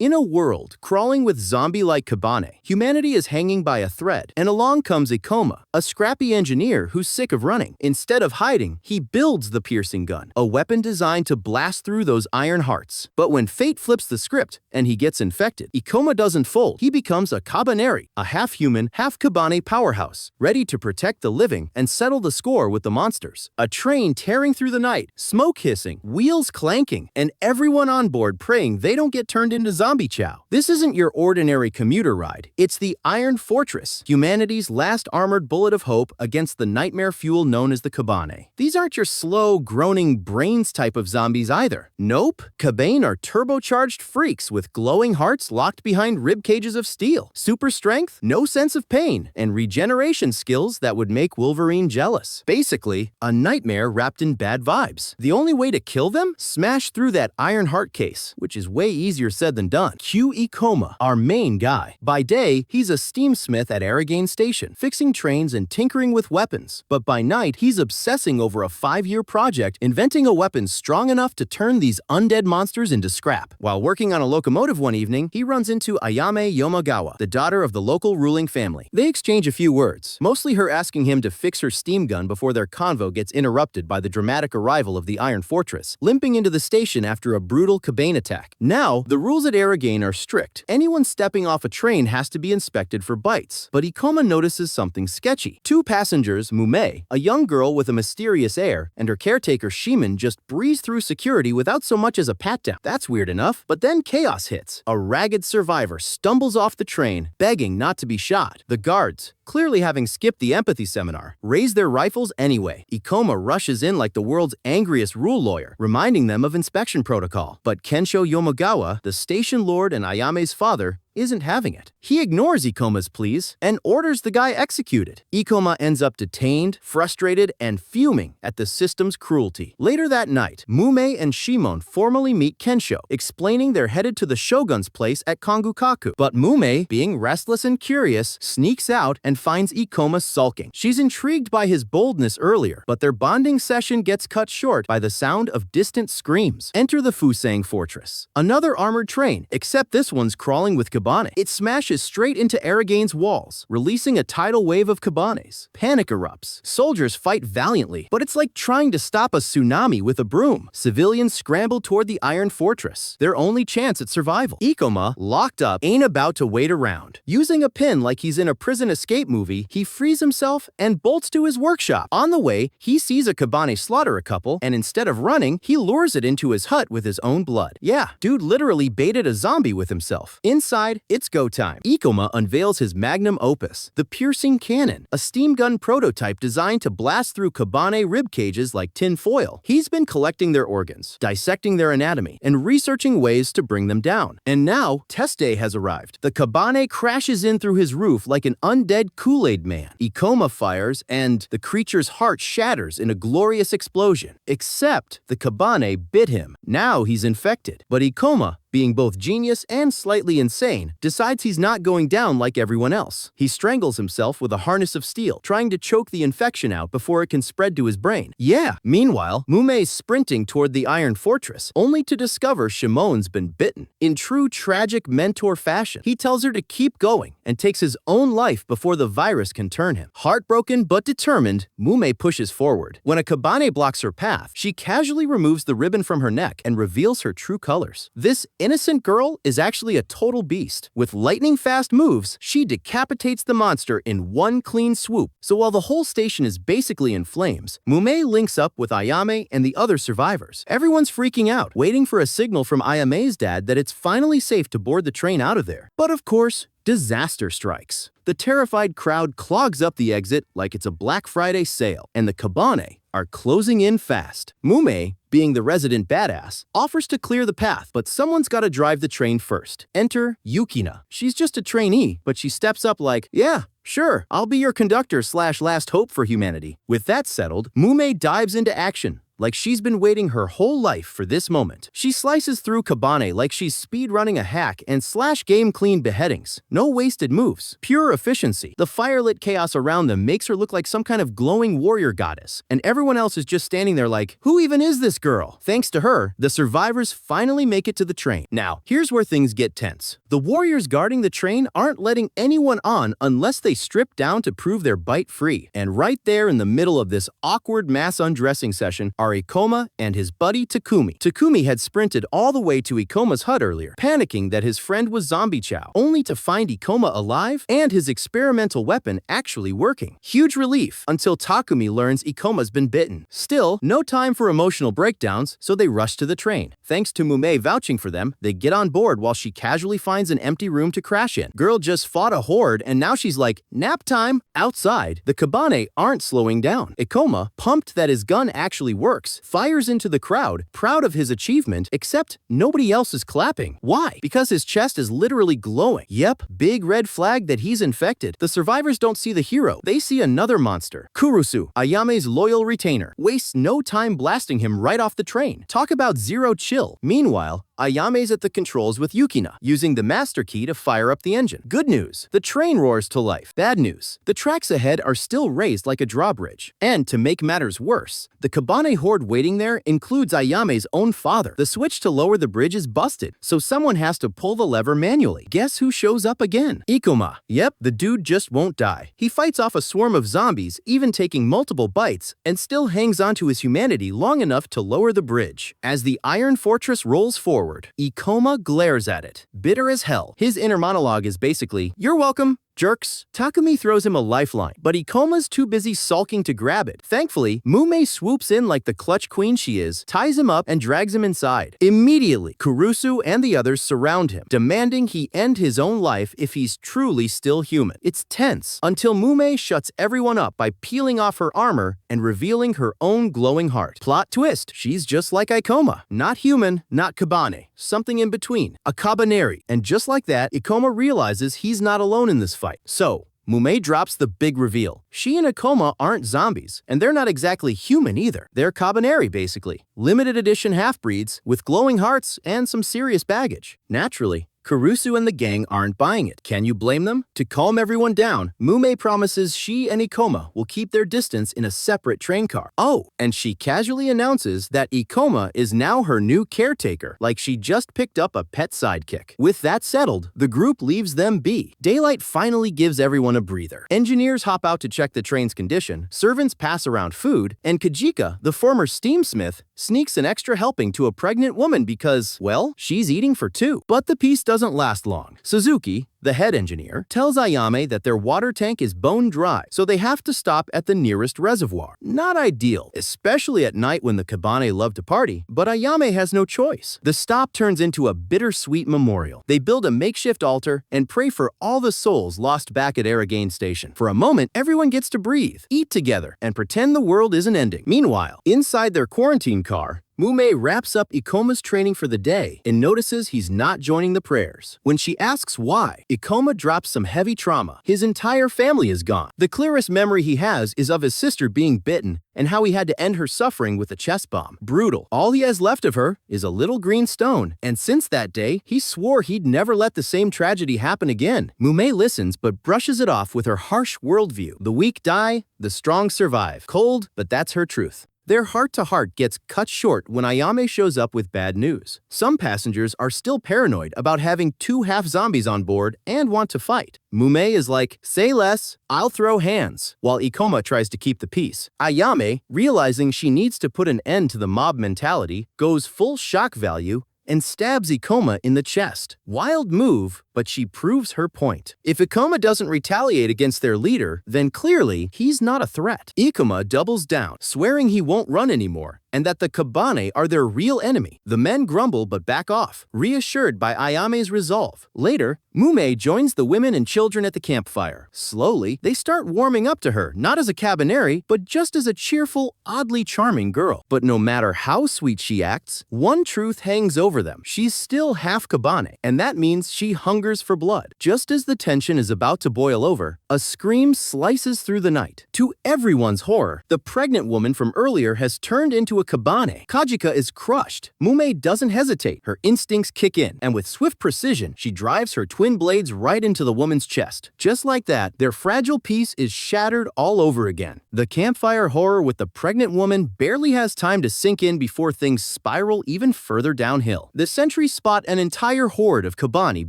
In a world crawling with zombie-like Kabane, humanity is hanging by a thread, and along comes Ikoma, a scrappy engineer who's sick of running. Instead of hiding, he builds the piercing gun, a weapon designed to blast through those iron hearts. But when fate flips the script and he gets infected, Ikoma doesn't fold. He becomes a Kabaneri, a half-human, half-Kabane powerhouse, ready to protect the living and settle the score with the monsters. A train tearing through the night, smoke hissing, wheels clanking, and everyone on board praying they don't get turned into zombie chow. This isn't your ordinary commuter ride. It's the Iron Fortress, humanity's last armored bullet of hope against the nightmare fuel known as the Kabane. These aren't your slow, groaning brains type of zombies either. Nope, Kabane are turbocharged freaks with glowing hearts locked behind rib cages of steel, super strength, no sense of pain, and regeneration skills that would make Wolverine jealous. Basically, a nightmare wrapped in bad vibes. The only way to kill them? Smash through that iron heart case, which is way easier said than done. Cue Ikoma, our main guy. By day, he's a steamsmith at Aragane Station, fixing trains and tinkering with weapons. But by night, he's obsessing over a 5-year project, inventing a weapon strong enough to turn these undead monsters into scrap. While working on a locomotive one evening, he runs into Ayame Yomagawa, the daughter of the local ruling family. They exchange a few words, mostly her asking him to fix her steam gun before their convo gets interrupted by the dramatic arrival of the Iron Fortress, limping into the station after a brutal Kabane attack. Now, the rules at Aragane are strict. Anyone stepping off a train has to be inspected for bites. But Ikoma notices something sketchy. 2 passengers, Mume, a young girl with a mysterious air, and her caretaker Shimen just breeze through security without so much as a pat-down. That's weird enough. But then chaos hits. A ragged survivor stumbles off the train, begging not to be shot. The guards, clearly having skipped the empathy seminar, raise their rifles anyway. Ikoma rushes in like the world's angriest rule lawyer, reminding them of inspection protocol. But Kensho Yomagawa, the station lord and Ayame's father, isn't having it. He ignores Ikoma's pleas and orders the guy executed. Ikoma ends up detained, frustrated, and fuming at the system's cruelty. Later that night, Mume and Shimon formally meet Kensho, explaining they're headed to the shogun's place at Kongukaku. But Mume, being restless and curious, sneaks out and finds Ikoma sulking. She's intrigued by his boldness earlier, but their bonding session gets cut short by the sound of distant screams. Enter the Fusang Fortress, another armored train, except this one's crawling with Kabane. It smashes straight into Aragane's walls, releasing a tidal wave of Kabanes. Panic erupts. Soldiers fight valiantly, but it's like trying to stop a tsunami with a broom. Civilians scramble toward the Iron Fortress, their only chance at survival. Ikoma, locked up, ain't about to wait around. Using a pin like he's in a prison escape movie, he frees himself and bolts to his workshop. On the way, he sees a Kabane slaughter a couple, and instead of running, he lures it into his hut with his own blood. Yeah, dude literally baited a zombie with himself. Inside, it's go time. Ikoma unveils his magnum opus, the piercing cannon, a steam gun prototype designed to blast through Kabane rib cages like tin foil. He's been collecting their organs, dissecting their anatomy, and researching ways to bring them down. And now, test day has arrived. The Kabane crashes in through his roof like an undead Kool-Aid man. Ikoma fires, and the creature's heart shatters in a glorious explosion. Except the Kabane bit him. Now he's infected. But Ikoma, being both genius and slightly insane, decides he's not going down like everyone else. He strangles himself with a harness of steel, trying to choke the infection out before it can spread to his brain. Yeah! Meanwhile, Mume's sprinting toward the Iron Fortress, only to discover Shimon's been bitten. In true tragic mentor fashion, he tells her to keep going and takes his own life before the virus can turn him. Heartbroken but determined, Mume pushes forward. When a Kabane blocks her path, she casually removes the ribbon from her neck and reveals her true colors. This innocent girl is actually a total beast. With lightning-fast moves, she decapitates the monster in one clean swoop. So while the whole station is basically in flames, Mume links up with Ayame and the other survivors. Everyone's freaking out, waiting for a signal from Ayame's dad that it's finally safe to board the train out of there. But of course, disaster strikes. The terrified crowd clogs up the exit like it's a Black Friday sale, and the Kabane are closing in fast. Mume, being the resident badass, offers to clear the path, but someone's gotta drive the train first. Enter Yukina. She's just a trainee, but she steps up like, yeah, sure, I'll be your conductor / last hope for humanity. With that settled, Mume dives into action, like she's been waiting her whole life for this moment. She slices through Kabane like she's speedrunning a hack and slash game clean beheadings. No wasted moves. Pure efficiency. The firelit chaos around them makes her look like some kind of glowing warrior goddess, and everyone else is just standing there like, who even is this girl? Thanks to her, the survivors finally make it to the train. Now, here's where things get tense. The warriors guarding the train aren't letting anyone on unless they strip down to prove they're bite-free. And right there in the middle of this awkward mass undressing session are Ikoma and his buddy Takumi. Takumi had sprinted all the way to Ikoma's hut earlier, panicking that his friend was zombie chow, only to find Ikoma alive and his experimental weapon actually working. Huge relief until Takumi learns Ikoma's been bitten. Still, no time for emotional breakdowns, so they rush to the train. Thanks to Mume vouching for them, they get on board while she casually finds an empty room to crash in. Girl just fought a horde and now she's like, nap time. Outside, the Kabane aren't slowing down. Ikoma, pumped that his gun actually works, fires into the crowd, proud of his achievement, except nobody else is clapping. Why? Because his chest is literally glowing. Yep, big red flag that he's infected. The survivors don't see the hero. They see another monster. Kurusu, Ayame's loyal retainer, wastes no time blasting him right off the train. Talk about zero chill. Meanwhile, Ayame's at the controls with Yukina, using the master key to fire up the engine. Good news, the train roars to life. Bad news, the tracks ahead are still raised like a drawbridge. And to make matters worse, the Kabane horde waiting there includes Ayame's own father. The switch to lower the bridge is busted, so someone has to pull the lever manually. Guess who shows up again? Ikoma. Yep, the dude just won't die. He fights off a swarm of zombies, even taking multiple bites, and still hangs on to his humanity long enough to lower the bridge. As the Iron Fortress rolls forward, Ikoma glares at it, bitter as hell. His inner monologue is basically, "You're welcome, jerks." Takumi throws him a lifeline, but Ikoma's too busy sulking to grab it. Thankfully, Mume swoops in like the clutch queen she is, ties him up, and drags him inside. Immediately, Kurusu and the others surround him, demanding he end his own life if he's truly still human. It's tense, until Mume shuts everyone up by peeling off her armor and revealing her own glowing heart. Plot twist, she's just like Ikoma. Not human, not Kabane. Something in between. A Kabaneri. And just like that, Ikoma realizes he's not alone in this fight. So, Mume drops the big reveal. She and Ikoma aren't zombies, and they're not exactly human either. They're Kabaneri, basically. Limited edition half-breeds with glowing hearts and some serious baggage. Naturally, Kurusu and the gang aren't buying it. Can you blame them? To calm everyone down, Mume promises she and Ikoma will keep their distance in a separate train car. Oh, and she casually announces that Ikoma is now her new caretaker, like she just picked up a pet sidekick. With that settled, the group leaves them be. Daylight finally gives everyone a breather. Engineers hop out to check the train's condition, servants pass around food, and Kajika, the former steamsmith, sneaks an extra helping to a pregnant woman because, well, she's eating for two. But the peace doesn't last long. Suzuki, the head engineer, tells Ayame that their water tank is bone dry, so they have to stop at the nearest reservoir. Not ideal, especially at night when the Kabane love to party, but Ayame has no choice. The stop turns into a bittersweet memorial. They build a makeshift altar and pray for all the souls lost back at Aragane Station. For a moment, everyone gets to breathe, eat together, and pretend the world isn't ending. Meanwhile, inside their quarantine car, Mume wraps up Ikoma's training for the day and notices he's not joining the prayers. When she asks why, Ikoma drops some heavy trauma. His entire family is gone. The clearest memory he has is of his sister being bitten and how he had to end her suffering with a chest bomb. Brutal. All he has left of her is a little green stone, and since that day, he swore he'd never let the same tragedy happen again. Mume listens but brushes it off with her harsh worldview. The weak die, the strong survive. Cold, but that's her truth. Their heart-to-heart gets cut short when Ayame shows up with bad news. Some passengers are still paranoid about having two half-zombies on board and want to fight. Mume is like, say less, I'll throw hands, while Ikoma tries to keep the peace. Ayame, realizing she needs to put an end to the mob mentality, goes full shock value and stabs Ikoma in the chest. Wild move, but she proves her point. If Ikoma doesn't retaliate against their leader, then clearly he's not a threat. Ikoma doubles down, swearing he won't run anymore, and that the Kabane are their real enemy. The men grumble but back off, reassured by Ayame's resolve. Later, Mume joins the women and children at the campfire. Slowly, they start warming up to her, not as a Kabaneri, but just as a cheerful, oddly charming girl. But no matter how sweet she acts, one truth hangs over them. She's still half Kabane, and that means she hungers for blood. Just as the tension is about to boil over, a scream slices through the night. To everyone's horror, the pregnant woman from earlier has turned into a a Kabane. Kajika is crushed. Mume doesn't hesitate. Her instincts kick in, and with swift precision, she drives her twin blades right into the woman's chest. Just like that, their fragile piece is shattered all over again. The campfire horror with the pregnant woman barely has time to sink in before things spiral even further downhill. The sentries spot an entire horde of Kabane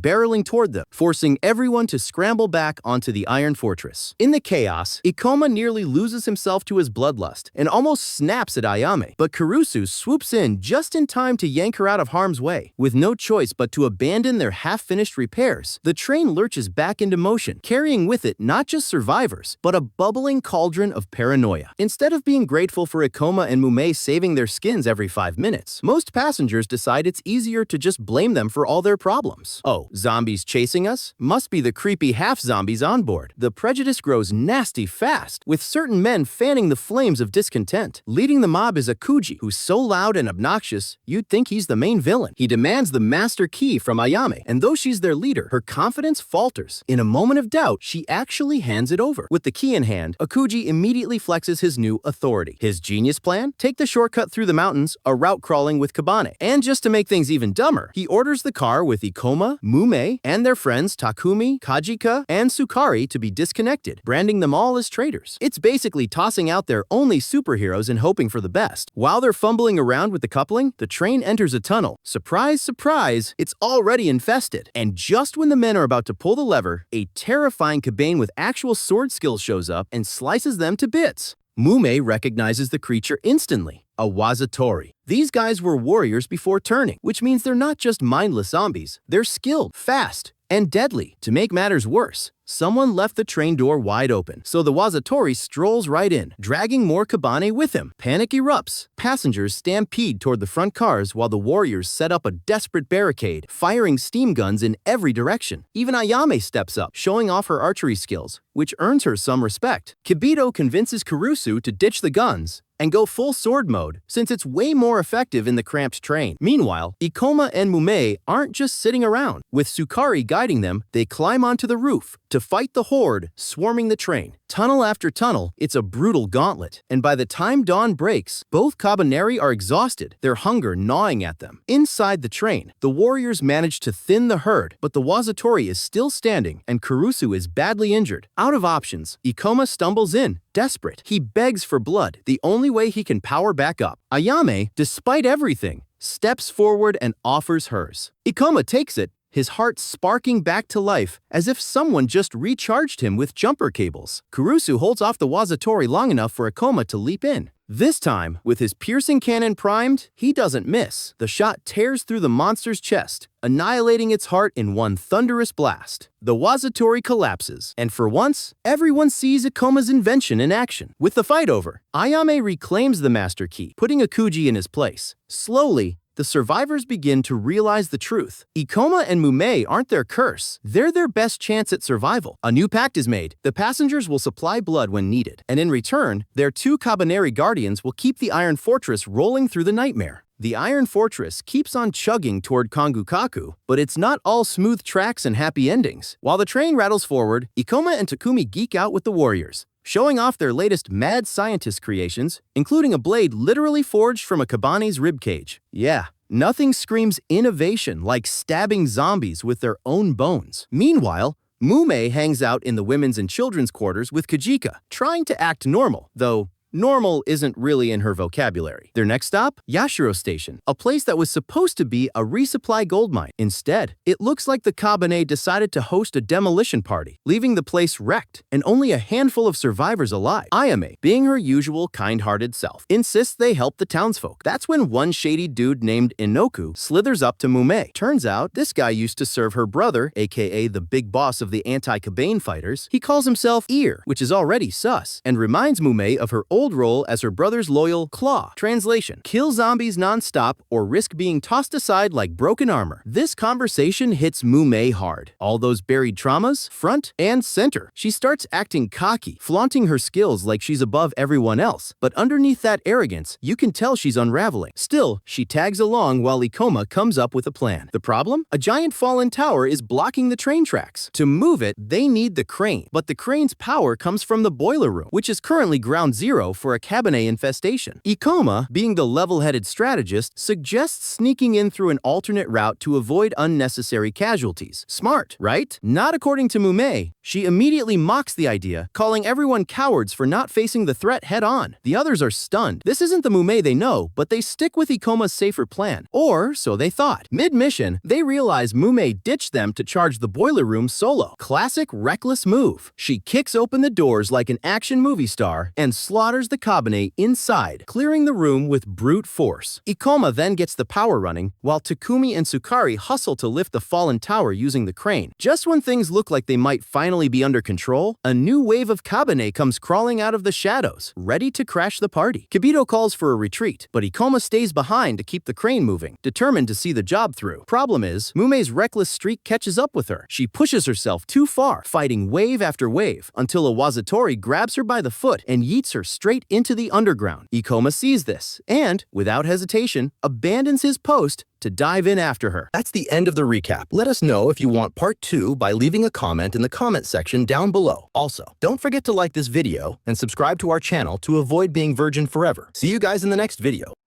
barreling toward them, forcing everyone to scramble back onto the iron fortress. In the chaos, Ikoma nearly loses himself to his bloodlust and almost snaps at Ayame, but Kurusu swoops in just in time to yank her out of harm's way. With no choice but to abandon their half-finished repairs, the train lurches back into motion, carrying with it not just survivors, but a bubbling cauldron of paranoia. Instead of being grateful for Ikoma and Mume saving their skins every 5 minutes, most passengers decide it's easier to just blame them for all their problems. Oh, zombies chasing us? Must be the creepy half-zombies on board. The prejudice grows nasty fast, with certain men fanning the flames of discontent. Leading the mob is Akuji, who's so loud and obnoxious, you'd think he's the main villain. He demands the master key from Ayame, and though she's their leader, her confidence falters. In a moment of doubt, she actually hands it over. With the key in hand, Akuji immediately flexes his new authority. His genius plan? Take the shortcut through the mountains, a route crawling with Kabane. And just to make things even dumber, he orders the car with Ikoma, Mume, and their friends Takumi, Kajika, and Sukari to be disconnected, branding them all as traitors. It's basically tossing out their only superheroes and hoping for the best. While they're fumbling around with the coupling, the train enters a tunnel. Surprise, surprise, it's already infested. And just when the men are about to pull the lever, a terrifying Kabane with actual sword skills shows up and slices them to bits. Mume recognizes the creature instantly, a Wazatori. These guys were warriors before turning, which means they're not just mindless zombies, they're skilled, fast, and deadly. To make matters worse, someone left the train door wide open, so the Wazatori strolls right in, dragging more Kabane with him. Panic erupts. Passengers stampede toward the front cars while the warriors set up a desperate barricade, firing steam guns in every direction. Even Ayame steps up, showing off her archery skills, which earns her some respect. Kibito convinces Kurusu to ditch the guns and go full sword mode, since it's way more effective in the cramped train. Meanwhile, Ikoma and Mume aren't just sitting around. With Sukari guiding them, they climb onto the roof to fight the horde swarming the train. Tunnel after tunnel, it's a brutal gauntlet, and by the time dawn breaks, both Kabaneri are exhausted, their hunger gnawing at them. Inside the train, the warriors manage to thin the herd, but the Wazatori is still standing, and Kurusu is badly injured. Out of options, Ikoma stumbles in, desperate. He begs for blood, the only way he can power back up. Ayame, despite everything, steps forward and offers hers. Ikoma takes it, his heart sparking back to life as if someone just recharged him with jumper cables. Kurusu holds off the Wazatori long enough for Ikoma to leap in. This time, with his piercing cannon primed, he doesn't miss. The shot tears through the monster's chest, annihilating its heart in one thunderous blast. The Wazatori collapses, and for once, everyone sees Ikoma's invention in action. With the fight over, Ayame reclaims the master key, putting Akuji in his place. Slowly, the survivors begin to realize the truth. Ikoma and Mume aren't their curse. They're their best chance at survival. A new pact is made. The passengers will supply blood when needed, and in return, their 2 Kabaneri guardians will keep the Iron Fortress rolling through the nightmare. The Iron Fortress keeps on chugging toward Kongukaku, but it's not all smooth tracks and happy endings. While the train rattles forward, Ikoma and Takumi geek out with the warriors, showing off their latest mad scientist creations, including a blade literally forged from a Kabane's ribcage. Yeah, nothing screams innovation like stabbing zombies with their own bones. Meanwhile, Mume hangs out in the women's and children's quarters with Kajika, trying to act normal, though normal isn't really in her vocabulary. Their next stop? Yashiro Station, a place that was supposed to be a resupply gold mine. Instead, it looks like the Kabane decided to host a demolition party, leaving the place wrecked and only a handful of survivors alive. Ayame, being her usual kind-hearted self, insists they help the townsfolk. That's when one shady dude named Inoku slithers up to Mume. Turns out, this guy used to serve her brother, aka the big boss of the anti-Kabane fighters. He calls himself Ear, which is already sus, and reminds Mume of her old role as her brother's loyal Claw. Translation: kill zombies non-stop or risk being tossed aside like broken armor. This conversation hits Mume hard. All those buried traumas, front and center. She starts acting cocky, flaunting her skills like she's above everyone else. But underneath that arrogance, you can tell she's unraveling. Still, she tags along while Ikoma comes up with a plan. The problem? A giant fallen tower is blocking the train tracks. To move it, they need the crane. But the crane's power comes from the boiler room, which is currently ground zero burrow for a Kabane infestation. Ikoma, being the level-headed strategist, suggests sneaking in through an alternate route to avoid unnecessary casualties. Smart, right? Not according to Mume. She immediately mocks the idea, calling everyone cowards for not facing the threat head-on. The others are stunned. This isn't the Mume they know, but they stick with Ikoma's safer plan. Or so they thought. Mid-mission, they realize Mume ditched them to charge the boiler room solo. Classic reckless move. She kicks open the doors like an action movie star and slaughters the Kabane inside, clearing the room with brute force. Ikoma then gets the power running, while Takumi and Sukari hustle to lift the fallen tower using the crane. Just when things look like they might finally be under control, a new wave of Kabane comes crawling out of the shadows, ready to crash the party. Kibito calls for a retreat, but Ikoma stays behind to keep the crane moving, determined to see the job through. Problem is, Mume's reckless streak catches up with her. She pushes herself too far, fighting wave after wave, until a Wazatori grabs her by the foot and yeets her straight into the underground. Ikoma sees this, and, without hesitation, abandons his post to dive in after her. That's the end of the recap. Let us know if you want part 2 by leaving a comment in the comment section down below. Also, don't forget to like this video and subscribe to our channel to avoid being virgin forever. See you guys in the next video.